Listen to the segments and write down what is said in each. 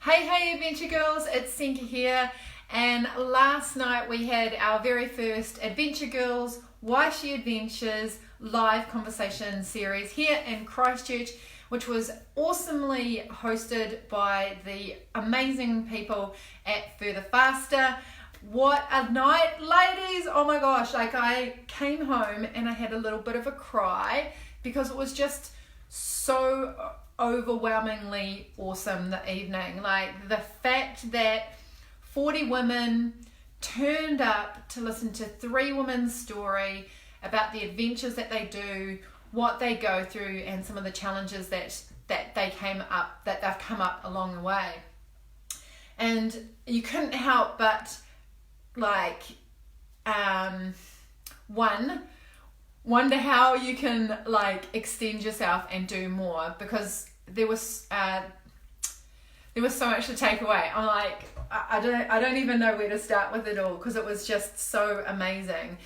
Hey Adventure Girls, it's Senka here, and last night we had our very first Adventure Girls Why She Adventures live conversation series here in Christchurch, which was awesomely hosted by the amazing people at Further Faster. What a night, ladies! Oh my gosh, like I came home and I had a little bit of a cry because it was just so overwhelmingly awesome the evening. Like the fact that 40 women turned up to listen to 3 women's story about the adventures that they do, what they go through, and some of the challenges that they've come up along the way. And you couldn't help but wonder how you can extend yourself and do more, because there was so much to take away. I'm like, I don't even know where to start with it all, because it was just so amazing.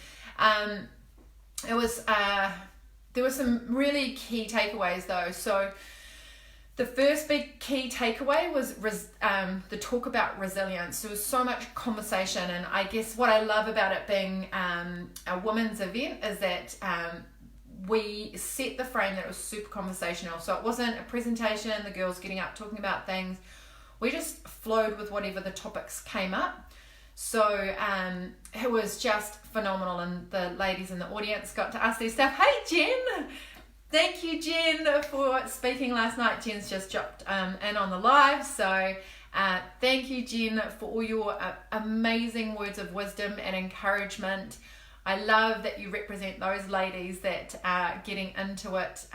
There were some really key takeaways though. So the first big key takeaway was the talk about resilience. There was so much conversation, and I guess what I love about it being a women's event is that we set the frame that it was super conversational. So it wasn't a presentation, the girls getting up talking about things. We just flowed with whatever the topics came up. So it was just phenomenal, and the ladies in the audience got to ask their stuff. Hey Jen! Thank you, Jen, for speaking last night. Jen's just dropped in on the live. So thank you, Jen, for all your amazing words of wisdom and encouragement. I love that you represent those ladies that are getting into it,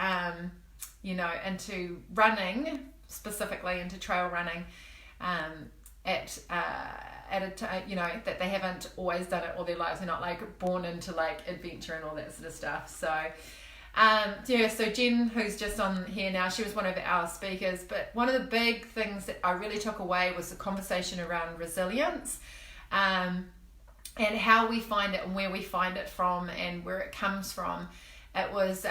into running, specifically into trail running, that they haven't always done it all their lives. They're not born into adventure and all that sort of stuff. So so Jen, who's just on here now, she was one of our speakers, but one of the big things that I really took away was the conversation around resilience, and how we find it and where we find it from and where it comes from. It was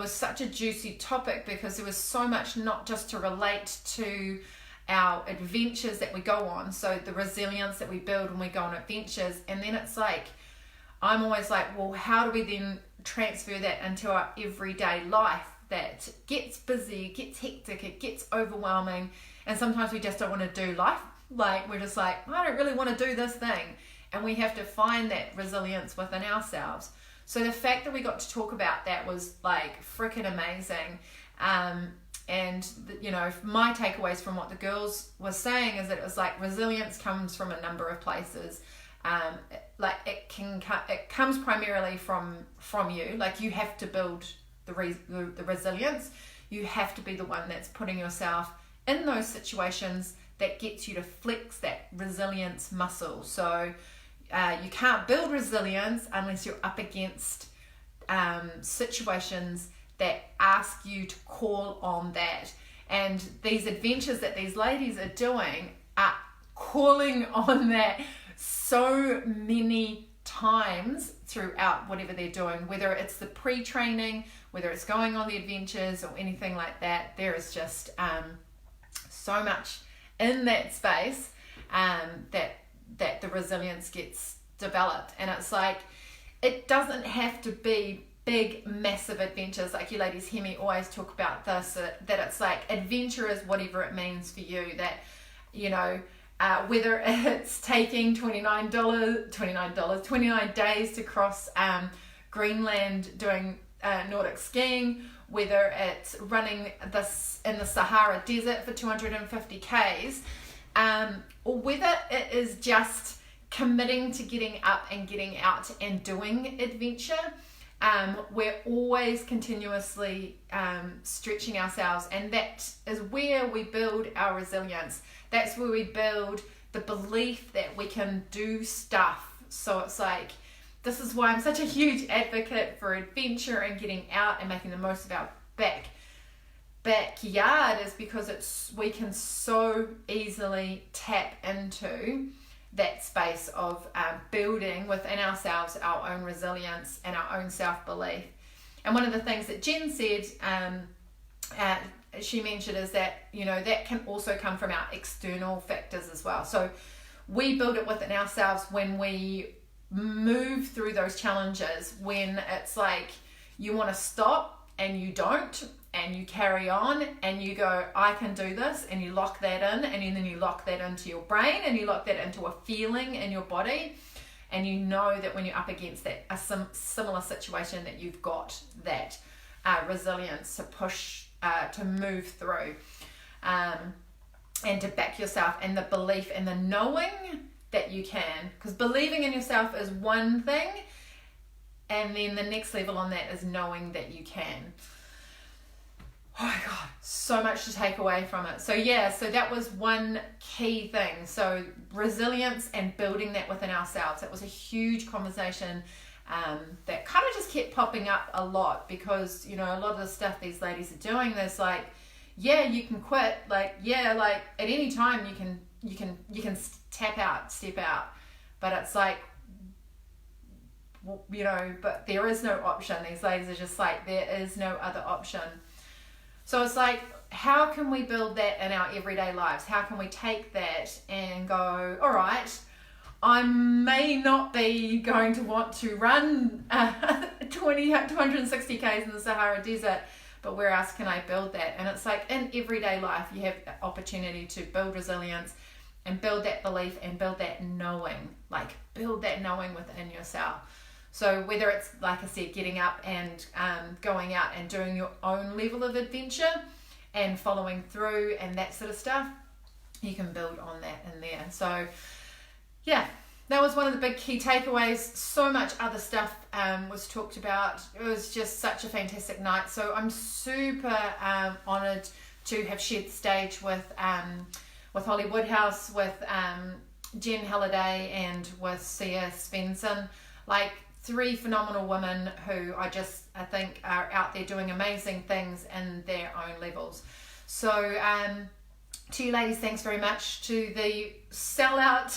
such a juicy topic, because there was so much not just to relate to our adventures that we go on, so the resilience that we build when we go on adventures, and then it's I'm always well, how do we then transfer that into our everyday life that gets busy, it gets hectic, it gets overwhelming, and sometimes we just don't want to do life. We're just I don't really want to do this thing, and we have to find that resilience within ourselves. So the fact that we got to talk about that was freaking amazing. My takeaways from what the girls were saying is that it was resilience comes from a number of places. It comes primarily from you. You have to build the resilience. You have to be the one that's putting yourself in those situations that gets you to flex that resilience muscle. So you can't build resilience unless you're up against situations that ask you to call on that. And these adventures that these ladies are doing are calling on that so many times throughout whatever they're doing, whether it's the pre-training, whether it's going on the adventures or anything like that. There is just so much in that space that the resilience gets developed. And it's it doesn't have to be big, massive adventures. You ladies hear me always talk about this, that it's adventure is whatever it means for you, that, whether it's taking 29 days to cross Greenland doing Nordic skiing, whether it's running this in the Sahara Desert for 250 Ks, or whether it is just committing to getting up and getting out and doing adventure. We're always continuously stretching ourselves, and that is where we build our resilience. That's where we build the belief that we can do stuff. So it's this is why I'm such a huge advocate for adventure and getting out and making the most of our backyard, is because we can so easily tap into that space of building within ourselves our own resilience and our own self-belief. And one of the things that Jen said she mentioned is that, that can also come from our external factors as well. So we build it within ourselves when we move through those challenges, when it's like you want to stop and you don't, and you carry on and you go, I can do this, and you lock that in, and then you lock that into your brain, and you lock that into a feeling in your body, and you know that when you're up against that similar situation, that you've got that resilience to push, to move through, and to back yourself, and the belief and the knowing that you can. Because believing in yourself is one thing, and then the next level on that is knowing that you can. Oh my God, so much to take away from it. So so that was one key thing. So resilience and building that within ourselves. That was a huge conversation that kind of just kept popping up a lot, because, a lot of the stuff these ladies are doing, there's like, you can quit. Like, at any time you can step out. But it's like, but there is no option. These ladies are just like, there is no other option. So it's like, how can we build that in our everyday lives? How can we take that and go, all right, I may not be going to want to run 260 Ks in the Sahara Desert, but where else can I build that? And it's like, in everyday life, you have the opportunity to build resilience and build that belief and build that knowing, within yourself. So whether it's, like I said, getting up and going out and doing your own level of adventure and following through and that sort of stuff, you can build on that in there. So that was one of the big key takeaways. So much other stuff was talked about. It was just such a fantastic night. So I'm super honoured to have shared the stage with Hollie Woodhouse, with Jen Halliday, and with Svendsen. Like, 3 phenomenal women who I think are out there doing amazing things in their own levels. So to you ladies, thanks very much. To the sellout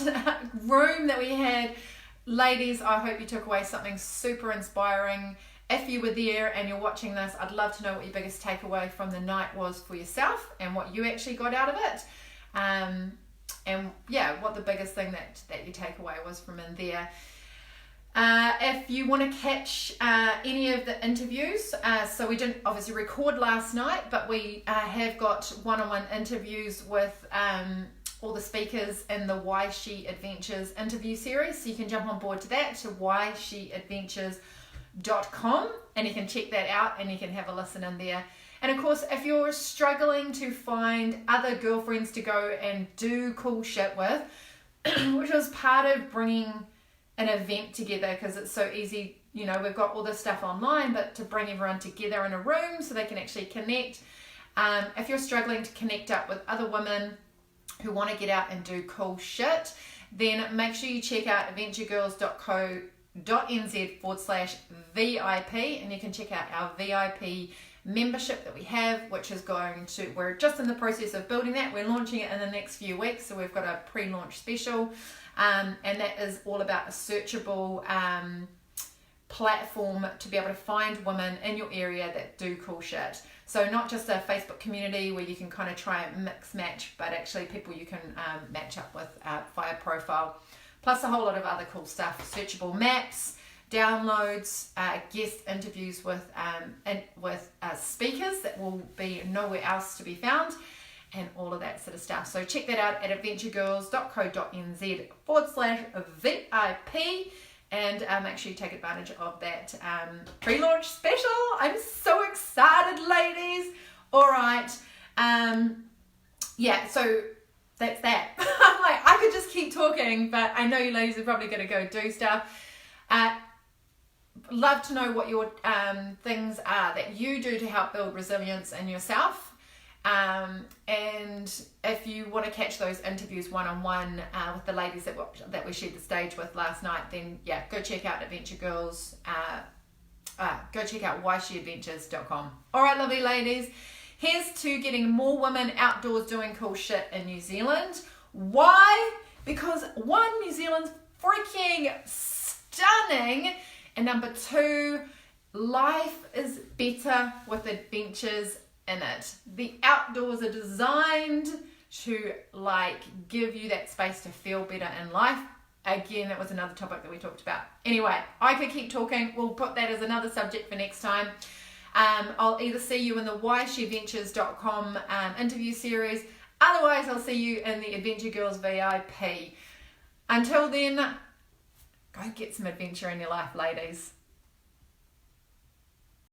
room that we had, ladies, I hope you took away something super inspiring. If you were there and you're watching this, I'd love to know what your biggest takeaway from the night was for yourself, and what you actually got out of it, and what the biggest thing that you take away was from in there. If you want to catch any of the interviews, so we didn't obviously record last night, but we have got one-on-one interviews with all the speakers in the Why She Adventures interview series. So you can jump on board to that, to whysheadventures.com, and you can check that out and you can have a listen in there. And of course, if you're struggling to find other girlfriends to go and do cool shit with, which was part of bringing an event together, because it's so easy, we've got all this stuff online, but to bring everyone together in a room so they can actually connect. If you're struggling to connect up with other women who want to get out and do cool shit, then make sure you check out adventuregirls.co.nz/VIP, and you can check out our VIP membership that we have, which is we're just in the process of building that. We're launching it in the next few weeks, so we've got a pre-launch special. And that is all about a searchable platform to be able to find women in your area that do cool shit. So not just a Facebook community where you can kind of try and mix match, but actually people you can match up with via profile, plus a whole lot of other cool stuff, searchable maps, downloads, guest interviews with speakers that will be nowhere else to be found, and all of that sort of stuff. So check that out at adventuregirls.co.nz/VIP, and make sure you take advantage of that pre-launch special. I'm so excited, ladies. All right. So that's that. I'm like, I could just keep talking, but I know you ladies are probably going to go do stuff. Love to know what your things are that you do to help build resilience in yourself. And if you want to catch those interviews one-on-one with the ladies that we shared the stage with last night, then go check out Adventure Girls. Go check out whysheadventures.com. All right, lovely ladies. Here's to getting more women outdoors doing cool shit in New Zealand. Why? Because 1, New Zealand's freaking stunning, and number 2, life is better with adventures in it. The outdoors are designed to like give you that space to feel better in life. Again, that was another topic that we talked about. Anyway, I could keep talking. We'll put that as another subject for next time. I'll either see you in the whysheadventures.com interview series. Otherwise, I'll see you in the Adventure Girls VIP. Until then, go get some adventure in your life, ladies.